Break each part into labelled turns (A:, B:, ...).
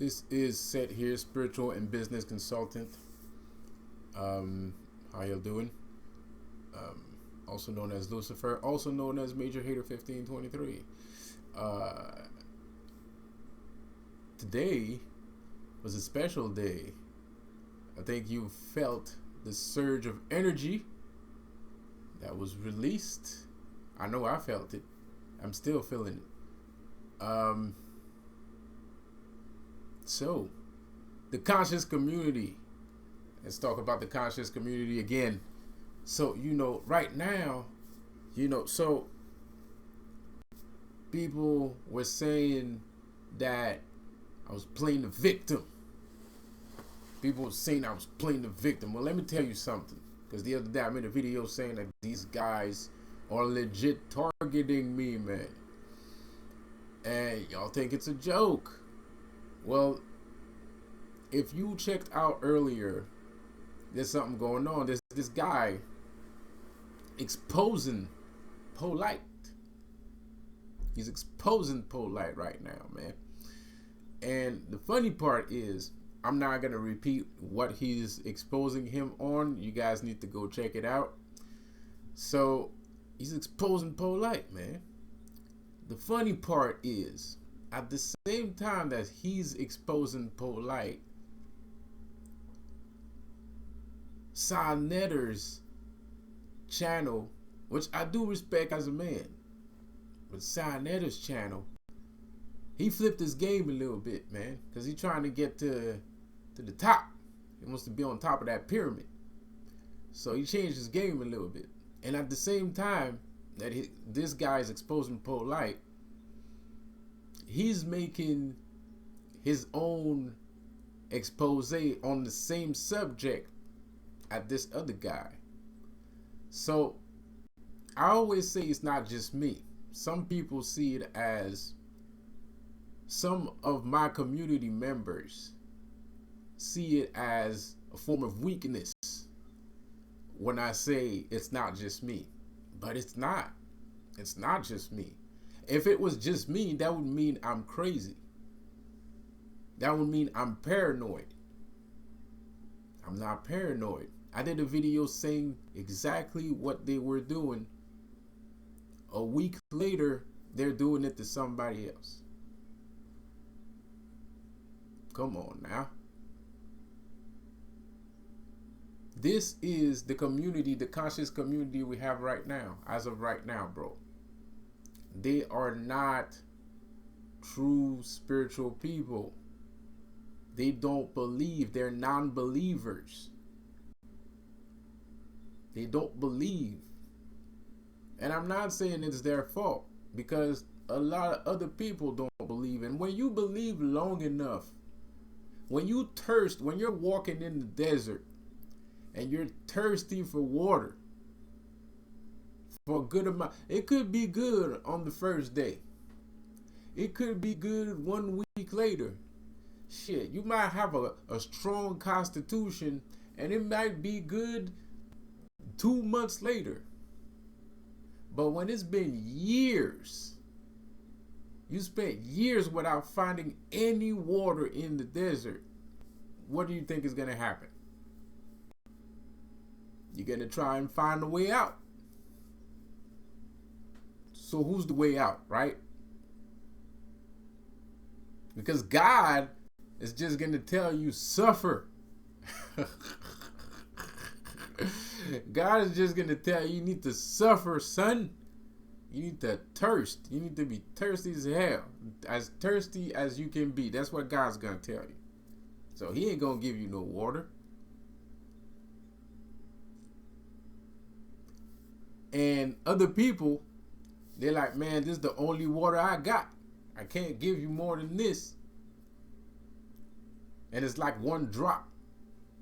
A: This is Set here, spiritual and business consultant. How y'all doing? Also known as Lucifer, also known as Major Hater 1523. Today was a special day. I think you felt the surge of energy that was released. I know I felt it. I'm still feeling it. So, the conscious community. Let's talk about the conscious community again. So, right now, so people were saying that I was playing the victim. People were saying I was playing the victim. Well, let me tell you something. Because the other day I made a video saying that these guys are legit targeting me, man. And y'all think it's a joke. Well, if you checked out earlier, there's something going on. There's this guy exposing Polite. He's exposing Polite right now, man. And the funny part is, I'm not going to repeat what he's exposing him on. You guys need to go check it out. So, he's exposing Polite, man. The funny part is, at the same time that he's exposing Polite, Netter's channel, which I do respect as a man, but Netter's channel, he flipped his game a little bit, man, because he's trying to get to the top. He wants to be on top of that pyramid. So he changed his game a little bit. And at the same time that this guy is exposing Polite, he's making his own expose on the same subject at this other guy. So I always say it's not just me. Some people see it as, some of my community members see it as a form of weakness when I say it's not just me. But it's not. It's not just me. If it was just me, that would mean I'm crazy. That would mean I'm paranoid. I'm not paranoid. I did a video saying exactly what they were doing. A week later, they're doing it to somebody else. Come on now. This is the community, the conscious community we have right now, as of right now, bro. They are not true spiritual people. They don't believe. They're non-believers. They don't believe. And I'm not saying it's their fault, because a lot of other people don't believe. And when you believe long enough, when you thirst, when you're walking in the desert and you're thirsty for water, for a good amount, it could be good on the first day. It could be good 1 week later. Shit, you might have a strong constitution, and it might be good 2 months later. But when it's been years, you spent years without finding any water in the desert, what do you think is going to happen? You're going to try and find a way out. So who's the way out, right? Because God is just going to tell you, suffer. God is just going to tell you, you need to suffer, son. You need to thirst. You need to be thirsty as hell. As thirsty as you can be. That's what God's going to tell you. So he ain't going to give you no water. And other people, they're like, man, this is the only water I got. I can't give you more than this. And it's like one drop,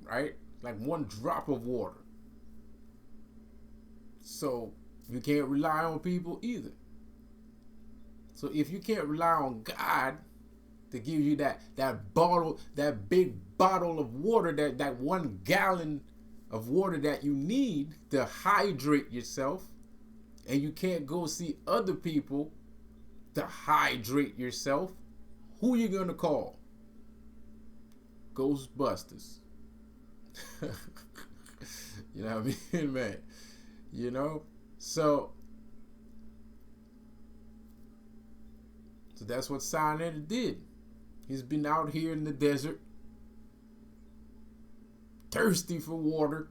A: right? Like one drop of water. So you can't rely on people either. So if you can't rely on God to give you that bottle, that big bottle of water, that 1 gallon of water that you need to hydrate yourself, and you can't go see other people to hydrate yourself, who you gonna call? Ghostbusters. You know what I mean, man? You know? So that's what Sinetta did. He's been out here in the desert, thirsty for water.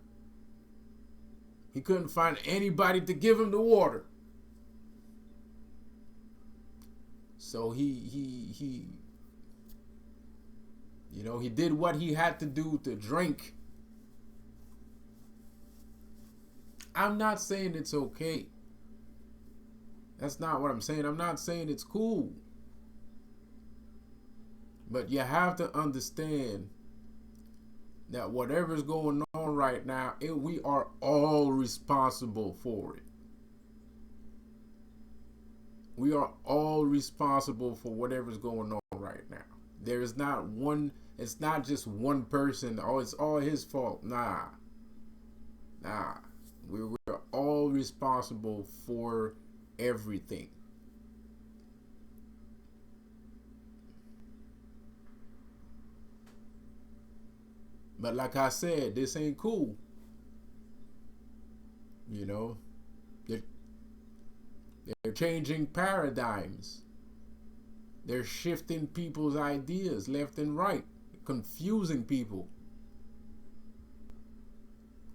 A: He couldn't find anybody to give him the water. So he did what he had to do to drink. I'm not saying it's okay. That's not what I'm saying. I'm not saying it's cool. But you have to understand that whatever's going on right now, we are all responsible for it. We are all responsible for whatever's going on right now. There is not one, it's not just one person, oh, it's all his fault. Nah. We're all responsible for everything. But like I said, this ain't cool. You know, they're changing paradigms. They're shifting people's ideas left and right, confusing people.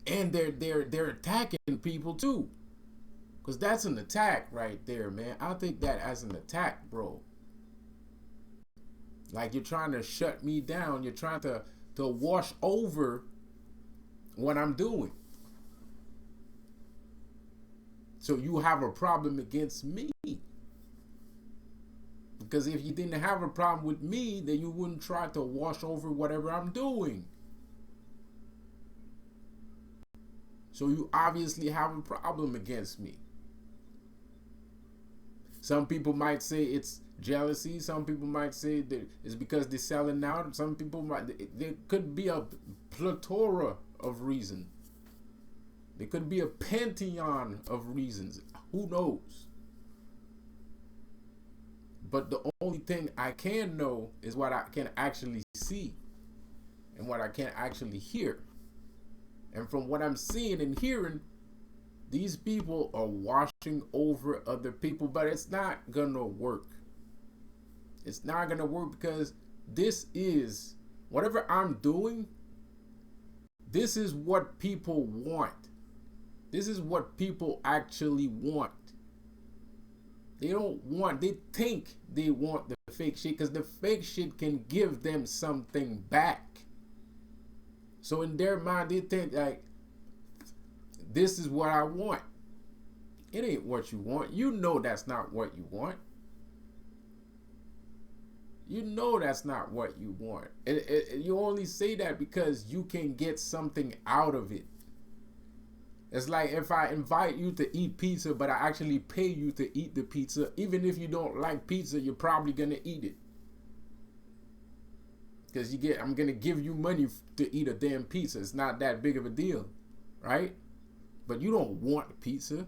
A: And they're attacking people too. Because that's an attack right there, man. I'll take that as an attack, bro. Like, you're trying to shut me down. You're trying to wash over what I'm doing. So you have a problem against me. Because if you didn't have a problem with me, then you wouldn't try to wash over whatever I'm doing. So you obviously have a problem against me. Some people might say it's jealousy. Some people might say that it's because they're selling out. Some people might, there could be a plethora of reasons. There could be a pantheon of reasons. Who knows? But the only thing I can know is what I can actually see and what I can actually hear. And from what I'm seeing and hearing, these people are washing over other people, but it's not gonna work. It's not gonna work because this is, whatever I'm doing, this is what people want. This is what people actually want. They don't want, they think they want the fake shit because the fake shit can give them something back. So in their mind, they think like, this is what I want. It ain't what you want. You know that's not what you want. You know that's not what you want. You only say that because you can get something out of it. It's like if I invite you to eat pizza, but I actually pay you to eat the pizza. Even if you don't like pizza, you're probably going to eat it. Because I'm going to give you money to eat a damn pizza. It's not that big of a deal, right? But you don't want pizza.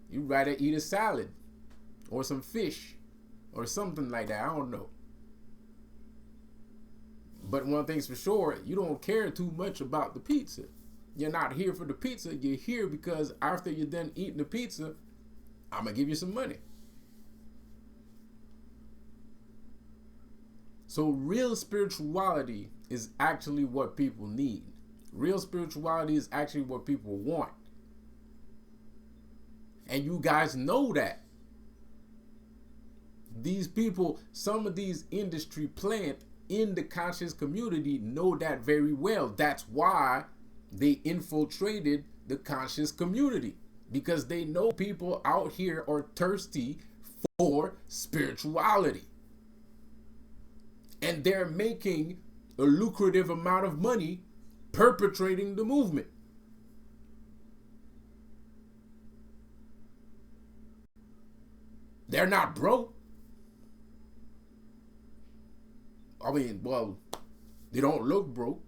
A: You'd rather eat a salad or some fish or something like that. I don't know. But one thing's for sure, you don't care too much about the pizza. You're not here for the pizza. You're here because after you're done eating the pizza, I'm going to give you some money. So real spirituality is actually what people need. Real spirituality is actually what people want. And you guys know that. These people, some of these industry plant in the conscious community know that very well. That's why they infiltrated the conscious community. Because they know people out here are thirsty for spirituality. And they're making a lucrative amount of money perpetrating the movement. They're not broke. I mean, well, they don't look broke,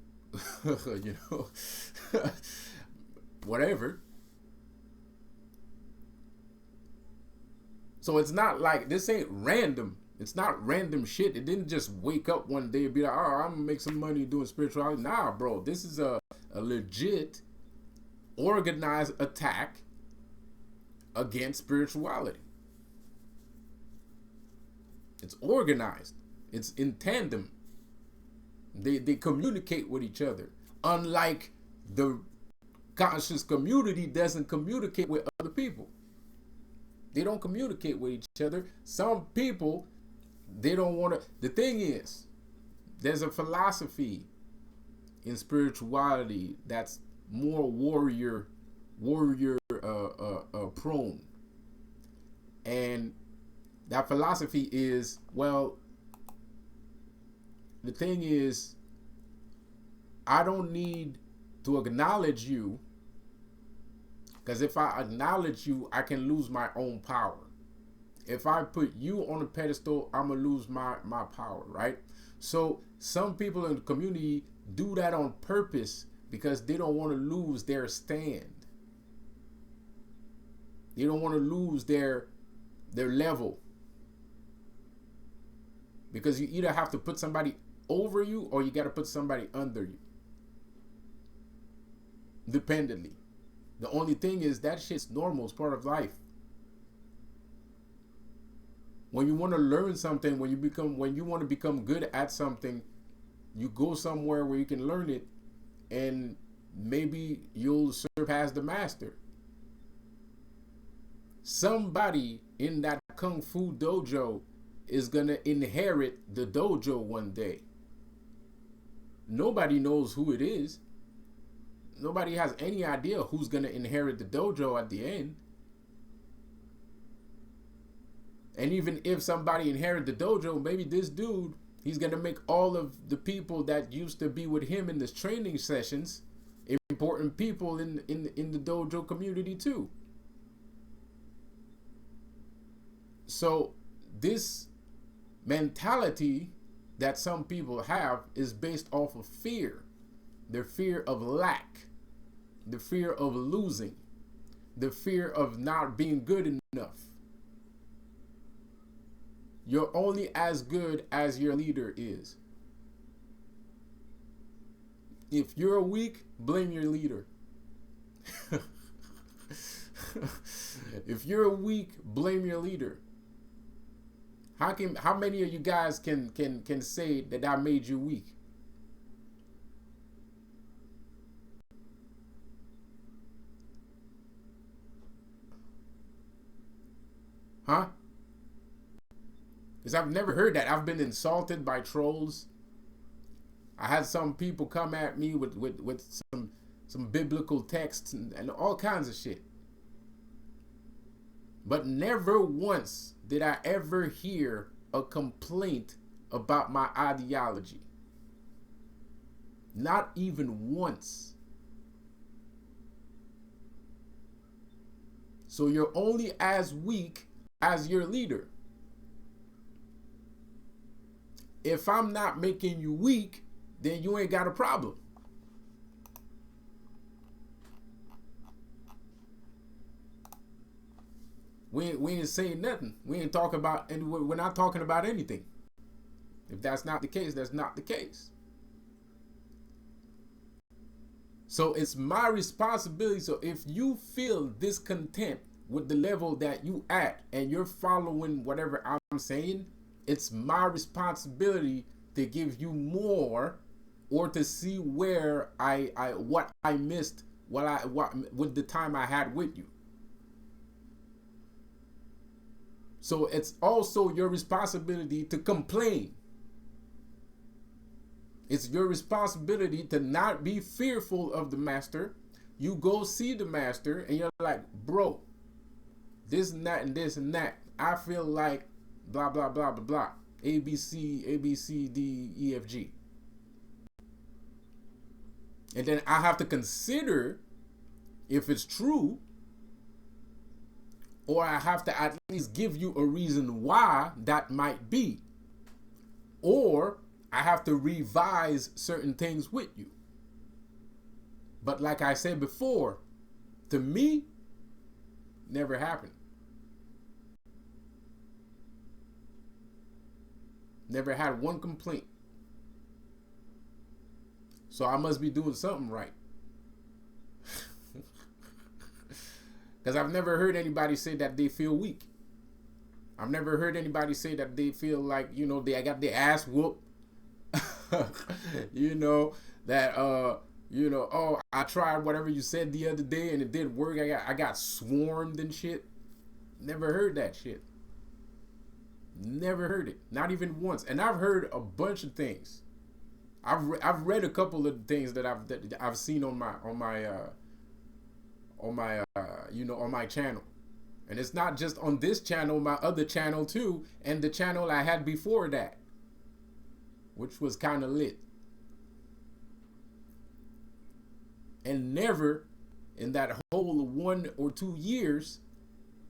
A: you know, whatever. So it's not like, this ain't random. It's not random shit. It didn't just wake up one day and be like, oh, I'm gonna make some money doing spirituality. Nah, bro. This is a legit organized attack against spirituality. It's organized. It's in tandem. They communicate with each other. Unlike the conscious community doesn't communicate with other people. They don't communicate with each other. Some people, they don't want to. The thing is, there's a philosophy in spirituality that's more warrior prone. And that philosophy is, well, the thing is, I don't need to acknowledge you, because if I acknowledge you, I can lose my own power. If I put you on a pedestal, I'm gonna lose my power, right? So some people in the community do that on purpose because they don't want to lose their stand. They don't want to lose their level. Because you either have to put somebody over you or you got to put somebody under you. Dependently. The only thing is that shit's normal. It's part of life. When you want to learn something, when you want to become good at something, you go somewhere where you can learn it, and maybe you'll surpass the master. Somebody in that Kung Fu dojo is going to inherit the dojo one day. Nobody knows who it is. Nobody has any idea who's going to inherit the dojo at the end. And even if somebody inherit the dojo, maybe this dude, he's going to make all of the people that used to be with him in his training sessions important people in the dojo community too. So this mentality that some people have is based off of fear. The fear of lack, the fear of losing, the fear of not being good enough. You're only as good as your leader is. If you're weak, blame your leader. If you're weak, blame your leader. How many of you guys can say that I made you weak? Huh? Because I've never heard that. I've been insulted by trolls. I had some people come at me with some biblical texts and all kinds of shit. But never once did I ever hear a complaint about my ideology. Not even once. So you're only as weak as your leader. If I'm not making you weak, then you ain't got a problem. We ain't saying nothing. We ain't talking about, and we're not talking about anything. If that's not the case, that's not the case. So it's my responsibility. So if you feel discontent with the level that you at and you're following whatever I'm saying, it's my responsibility to give you more, or to see where what I missed with the time I had with you. So it's also your responsibility to complain. It's your responsibility to not be fearful of the master. You go see the master and you're like, bro, this and that and this and that. I feel like blah, blah, blah, blah, blah. A, B, C, D, E, F, G. And then I have to consider if it's true, or I have to at least give you a reason why that might be. Or I have to revise certain things with you. But like I said before, to me, never happened. Never had one complaint. So I must be doing something right. Because I've never heard anybody say that they feel weak. I've never heard anybody say that they feel like, you know, they got their ass whooped. You know, that, you know, oh, I tried whatever you said the other day and it didn't work. I got swarmed and shit. Never heard that shit. Never heard it. Not even once. And I've heard a bunch of things. I've read a couple of things that I've seen on my you know, on my channel. And it's not just on this channel, my other channel too, and the channel I had before that, which was kind of lit. And never in that whole 1 or 2 years,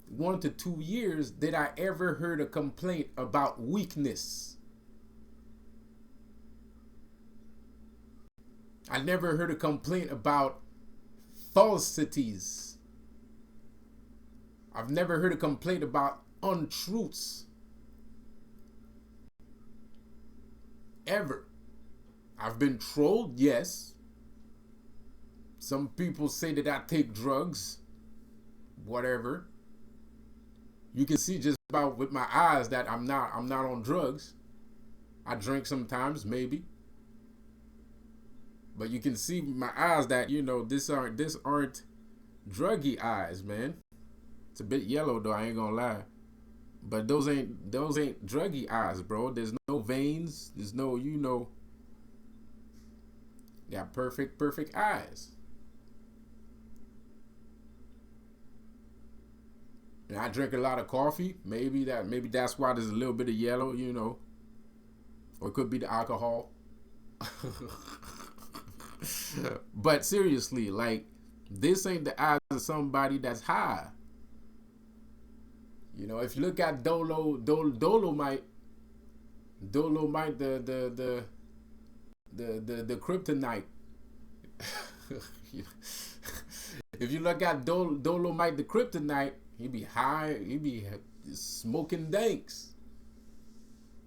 A: 1 to 2 years, did I ever heard a complaint about weakness. I never heard a complaint about falsities. I've never heard a complaint about untruths. Ever. I've been trolled, yes. Some people say that I take drugs. Whatever. You can see just about with my eyes that I'm not on drugs. I drink sometimes, maybe. But you can see with my eyes that, you know, this aren't druggy eyes, man. It's a bit yellow though, I ain't gonna lie. But those ain't druggy eyes, bro. There's no veins. There's no, you know. Got perfect eyes. And I drink a lot of coffee. Maybe that's why there's a little bit of yellow, you know. Or it could be the alcohol. But seriously, like, this ain't the eyes of somebody that's high. You know, if you look at Dolomite, the kryptonite. If you look at Dolomite, the kryptonite, he be high, he be smoking danks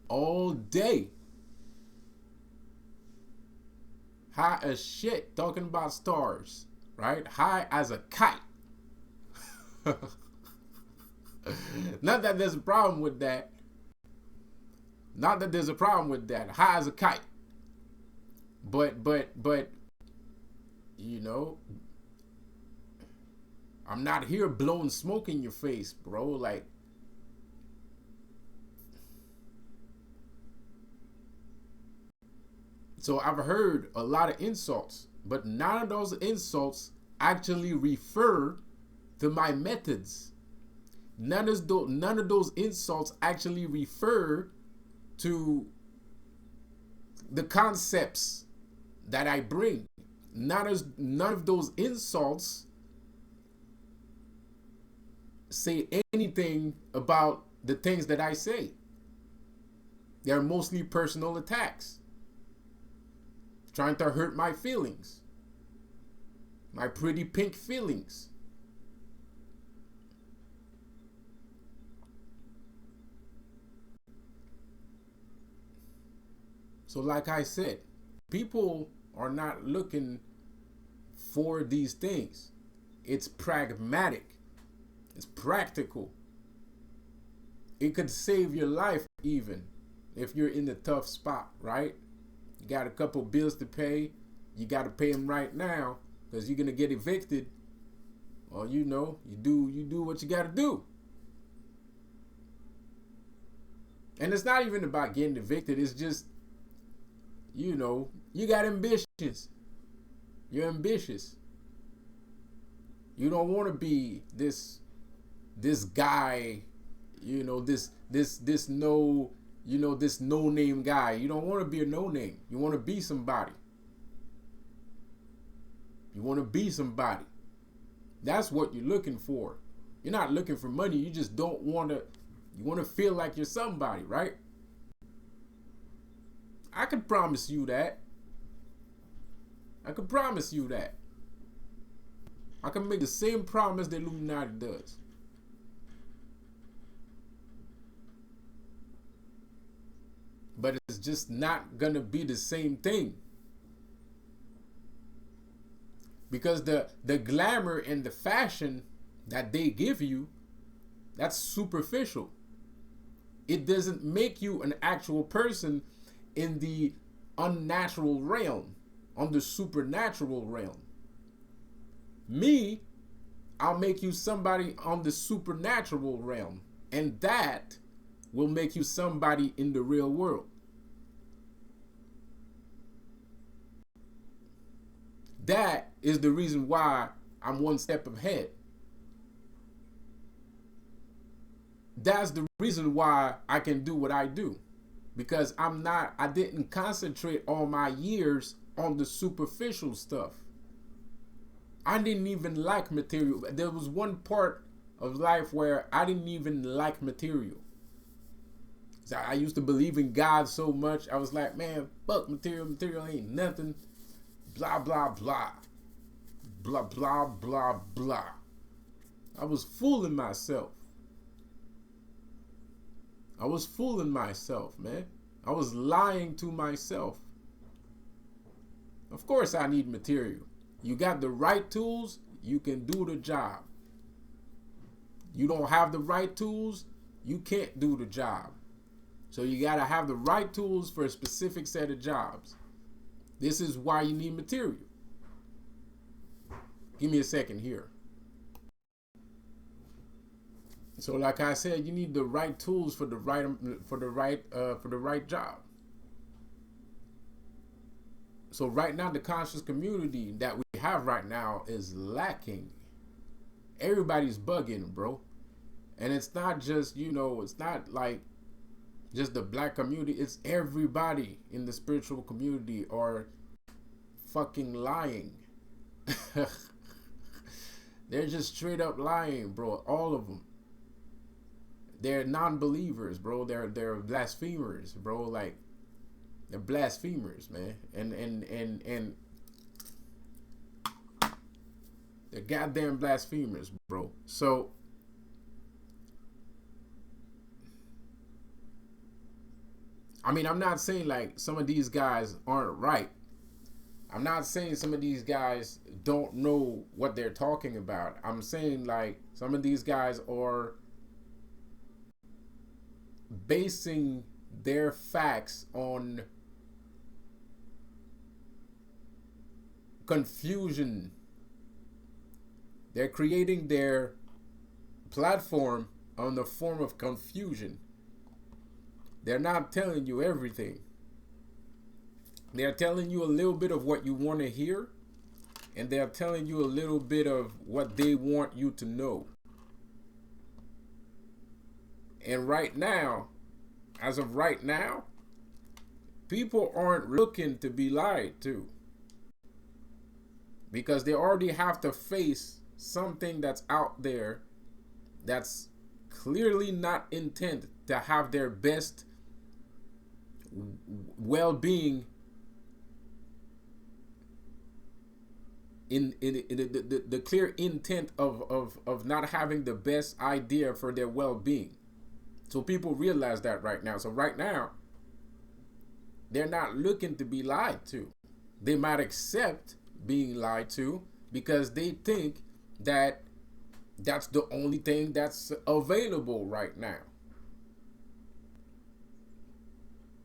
A: all day. High as shit, talking about stars, right? High as a kite. Not that there's a problem with that. Not that there's a problem with that. High as a kite. But, you know, I'm not here blowing smoke in your face, bro. Like, so I've heard a lot of insults, but none of those insults actually refer to my methods. None of those insults actually refer to the concepts that I bring. None of those insults say anything about the things that I say. They're mostly personal attacks, trying to hurt my feelings, my pretty pink feelings. So like I said, people are not looking for these things. It's pragmatic. It's practical. It could save your life even if you're in a tough spot, right? You got a couple bills to pay. You got to pay them right now because you're going to get evicted. Or, you know, you do what you got to do. And it's not even about getting evicted. It's just, you know, you got ambitions. You're ambitious. You don't want to be this guy, you know, this no name guy. You don't want to be a no name. You want to be somebody. You want to be somebody. That's what you're looking for. You're not looking for money. You just don't want to. You want to feel like you're somebody, right? I can promise you that. I can promise you that. I can make the same promise that Illuminati does. But just not gonna be the same thing. Because the glamour and the fashion that they give you, that's superficial. It doesn't make you an actual person in the unnatural realm, on the supernatural realm. Me, I'll make you somebody on the supernatural realm, and that will make you somebody in the real world. That is the reason why I'm one step ahead. That's the reason why I can do what I do. Because I didn't concentrate all my years on the superficial stuff. I didn't even like material. There was one part of life where I didn't even like material. So I used to believe in God so much. I was like, man, fuck material. Material ain't nothing. Blah, blah, blah. Blah, blah, blah, blah. I was fooling myself. I was fooling myself, man. I was lying to myself. Of course I need material. You got the right tools, you can do the job. You don't have the right tools, you can't do the job. So you got to have the right tools for a specific set of jobs. This is why you need material. Give me a second here. So like I said, you need the right tools for the right job. So right now, the conscious community that we have right now is lacking. Everybody's bugging, bro. And it's not just, it's not like just the black community. It's everybody in the spiritual community are fucking lying. They're just straight up lying, bro. All of them. They're non-believers, bro. They're blasphemers, bro. Like, they're blasphemers, man. And they're goddamn blasphemers, bro. So I mean, I'm not saying like some of these guys aren't right. I'm not saying some of these guys don't know what they're talking about. I'm saying like some of these guys are basing their facts on confusion. They're creating their platform on the form of confusion. They're not telling you everything. They're telling you a little bit of what you want to hear, and they're telling you a little bit of what they want you to know. And right now, as of right now, people aren't looking to be lied to, because they already have to face something that's out there that's clearly not intent to have their best well-being in the clear intent of not having the best idea for their well-being. So people realize that right now. So right now, they're not looking to be lied to. They might accept being lied to because they think that that's the only thing that's available right now.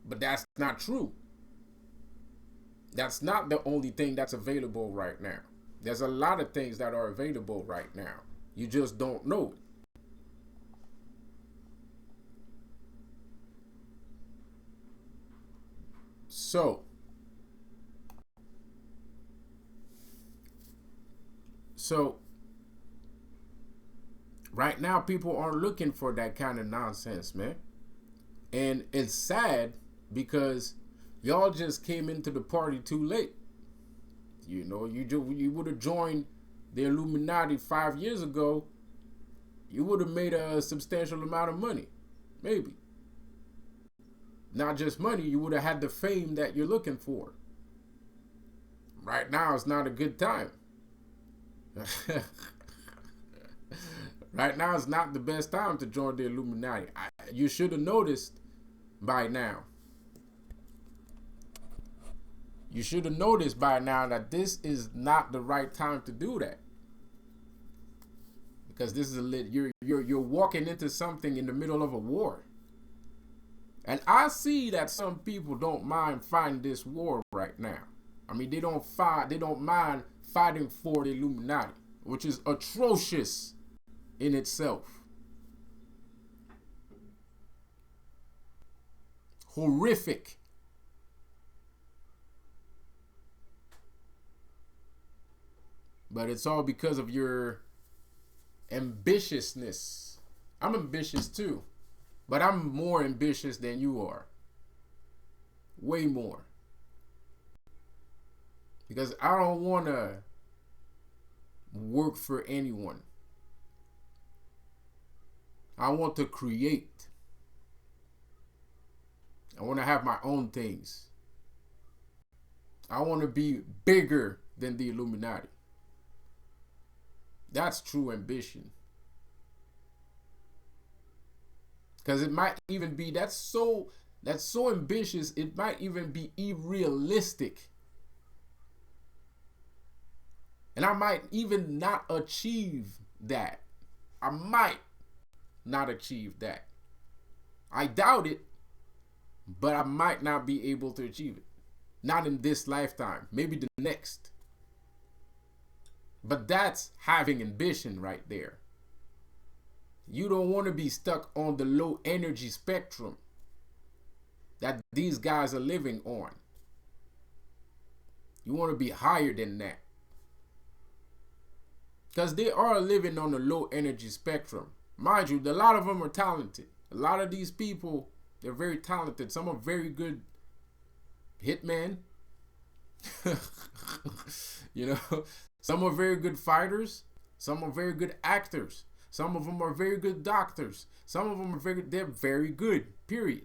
A: But that's not true. That's not the only thing that's available right now. There's a lot of things that are available right now. You just don't know it. So right now people aren't looking for that kind of nonsense, man. And it's sad because y'all just came into the party too late. You would have joined the Illuminati 5 years ago, you would have made a substantial amount of money. Maybe. Not just money, you would have had the fame that you're looking for. Right now, it's not a good time. Right now, it's not the best time to join the Illuminati. You should have noticed by now. You should have noticed by now that this is not the right time to do that. Because this is you're walking into something in the middle of a war. And I see that some people don't mind fighting this war right now. I mean, they don't mind fighting for the Illuminati, which is atrocious in itself. Horrific. But it's all because of your ambitiousness. I'm ambitious too, but I'm more ambitious than you are. Way more. Because I don't want to work for anyone. I want to create. I want to have my own things. I want to be bigger than the Illuminati. That's true ambition. Because it might even be, that's so ambitious, it might even be unrealistic. And I might even not achieve that. I might not achieve that. I doubt it, but I might not be able to achieve it. Not in this lifetime, maybe the next. But that's having ambition right there. You don't want to be stuck on the low energy spectrum that these guys are living on. You want to be higher than that. Because they are living on the low energy spectrum. Mind you, a lot of them are talented. A lot of these people, they're very talented. Some are very good hitmen. You know, some are very good fighters. Some are very good actors. Some of them are very good doctors. Some of them are they're very good, period.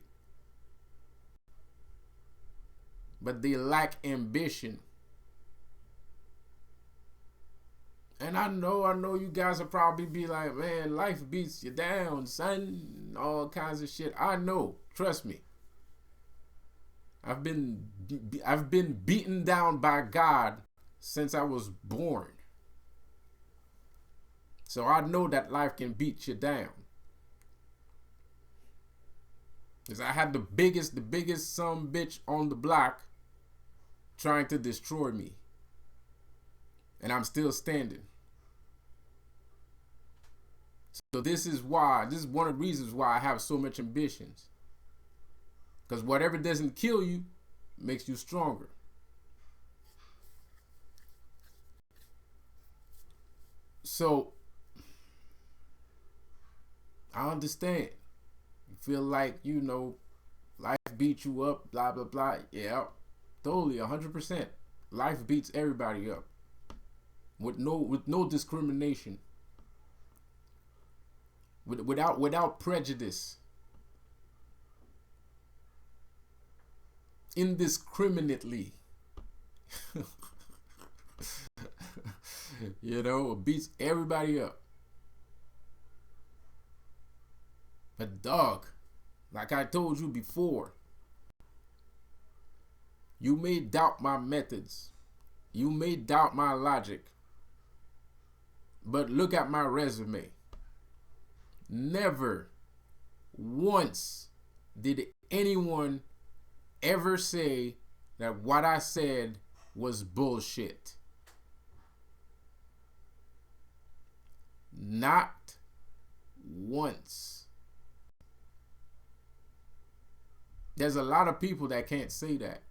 A: But they lack ambition. And I know you guys will probably be like, man, life beats you down, son. All kinds of shit. I know. Trust me. I've been beaten down by God since I was born. So I know that life can beat you down. Because I had the biggest son bitch on the block trying to destroy me. And I'm still standing. So this is one of the reasons why I have so much ambitions. Because whatever doesn't kill you makes you stronger. So I understand. You feel like, you know, life beats you up, blah, blah, blah. Yeah, totally, 100%. Life beats everybody up. With no discrimination. Without prejudice. Indiscriminately. You know, it beats everybody up. But dog, like I told you before, you may doubt my methods. You may doubt my logic. But look at my resume. Never once did anyone ever say that what I said was bullshit. Not once. There's a lot of people that can't say that.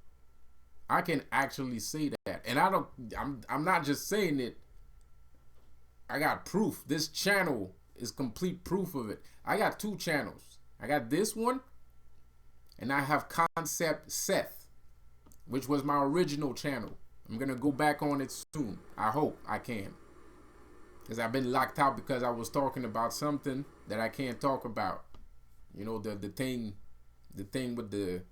A: I can actually say that. And I'm not just saying it. I got proof. This channel is complete proof of it. I got 2 channels. I got this one, and I have Concept Seth, which was my original channel. I'm going to go back on it soon. I hope I can. Because I've been locked out because I was talking about something that I can't talk about. You know, the thing with the,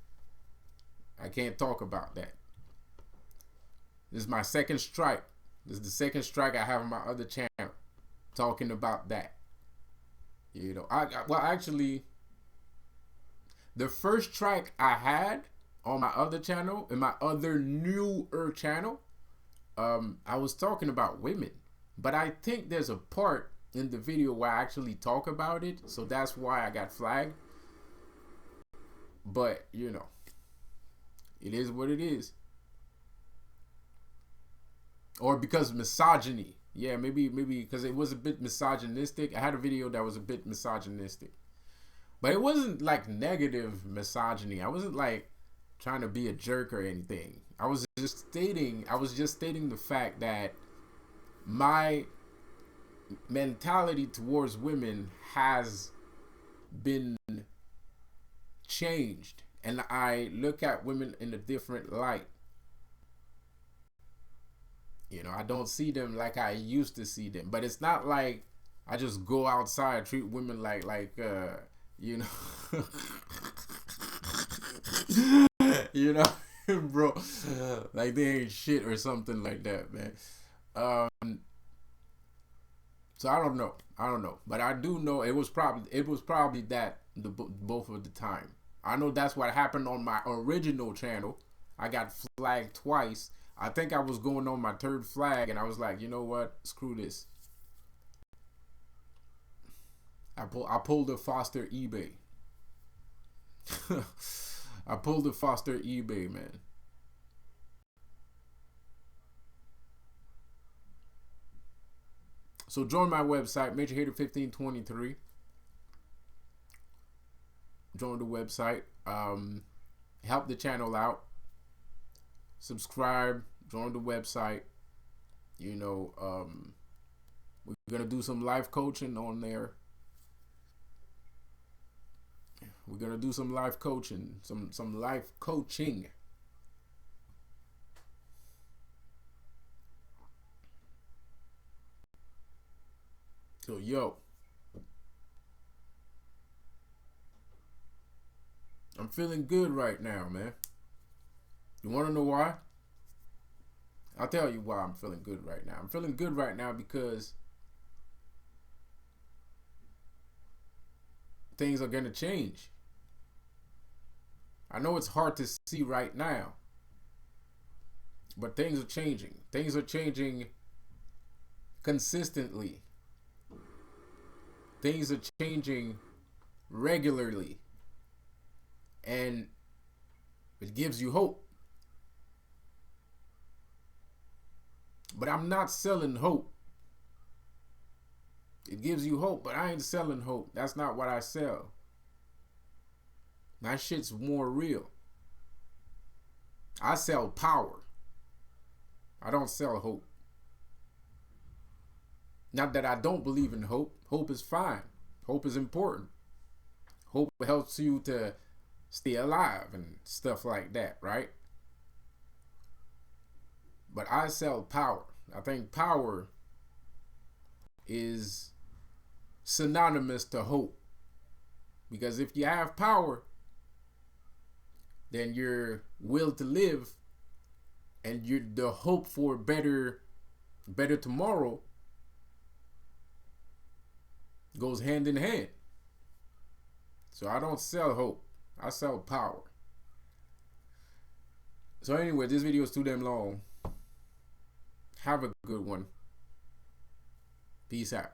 A: I can't talk about that. This is my second strike. This is the second strike I have on my other channel talking about that. You know, well, actually, the first strike I had on my other channel, in my other newer channel, I was talking about women, but I think there's a part in the video where I actually talk about it, so that's why I got flagged. But you know, it is what it is. Or because misogyny. Yeah, maybe because it was a bit misogynistic. I had a video that was a bit misogynistic. But it wasn't like negative misogyny. I wasn't like trying to be a jerk or anything. I was just stating the fact that my mentality towards women has been changed, and I look at women in a different light. You know, I don't see them like I used to see them. But it's not like I just go outside, treat women like you know, you know, bro, like they ain't shit or something like that, man. So I don't know, but I do know it was probably that both of the time. I know that's what happened on my original channel. I got flagged twice. I think I was going on my third flag, and I was like, you know what? Screw this. I pulled a Foster eBay. I pulled a Foster eBay, man. So join my website, Major Hater 1523. Join the website. Help the channel out. Subscribe. Join the website. You know, we're gonna do some life coaching on there. We're gonna do some life coaching, some life coaching. So yo, I'm feeling good right now, man. You wanna know why? I'll tell you why I'm feeling good right now. I'm feeling good right now because things are gonna change. I know it's hard to see right now, but things are changing. Things are changing consistently. Things are changing regularly, and it gives you hope. But I'm not selling hope. It gives you hope, but I ain't selling hope. That's not what I sell. That shit's more real. I sell power. I don't sell hope. Not that I don't believe in hope. Hope is fine. Hope is important. Hope helps you to stay alive and stuff like that, right? But I sell power. I think power is synonymous to hope. Because if you have power, then your will to live and the hope for better tomorrow goes hand in hand. So I don't sell hope. I sell power. So anyway, this video is too damn long. Have a good one. Peace out.